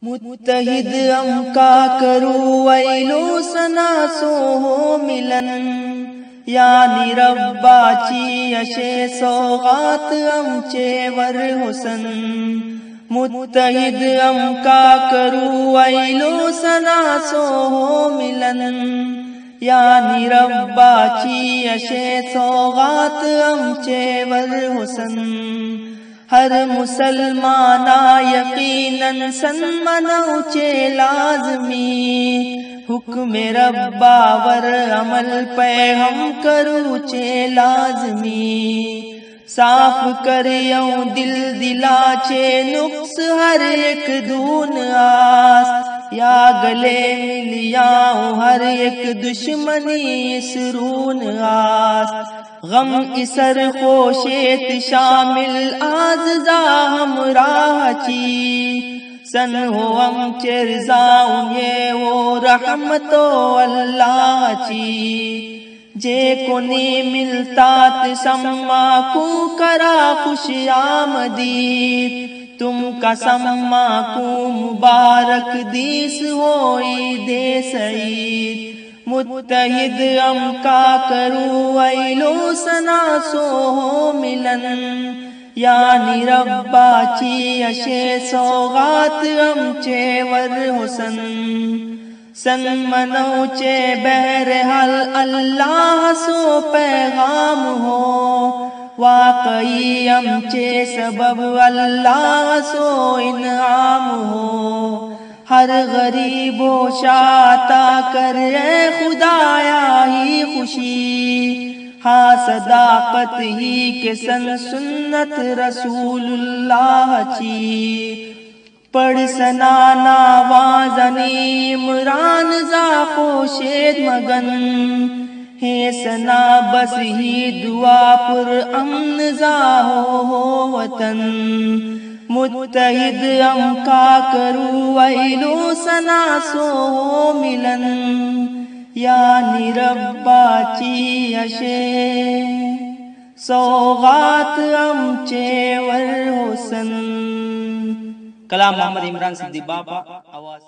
متحد ام کا کرو ویلو سنا سو ہو ملن یعنی ربا چی اشے سوغات ام چیور حسن متحد ام کا کرو ویلو سنا سو ہو ملن یعنی ربا چی اشے سوغات ام چیور حسن ہر مسلمانا یقیناً سن منو چے لازمی حکم ربا ور عمل پہ ہم کرو چے لازمی صاف کریوں دل دلا چے نقص ہر ایک دون آس یا گلے ملیاں ہر ایک دشمنی سرون آس غم اسر خوشیت شامل آززا ہمراہ چی سن ہو ام چرزاؤں یہ وہ رحمتو اللہ چی جے کو نی ملتات سما کو کرا خوش آمدید تم کا سما کو مبارک دیس ہوئی دے سعید متحد ام کا کرو ویلو سنا سو ہو ملن یعنی ربا چی اشے سوغات ام چیور حسن سن منو چے بہرحال اللہ سو پیغام ہو واقعی ام چے سبب اللہ سو انعام ہو ہر غریب و شاعتا کر اے خدایا ہی خوشی ہاں صداقت ہی کے سن سنت رسول اللہ چی پڑھ سنانا وازنی عمران زا خوشید مگن ہے سنا بس ہی دعا پر امن زا ہو وطن متحد ام کا کرو ویلو سنا سو ہو ملن یعنی ربا چی اشے سوغات ام چیور حسن. کلام محمد عمران صدیق بابا. آواز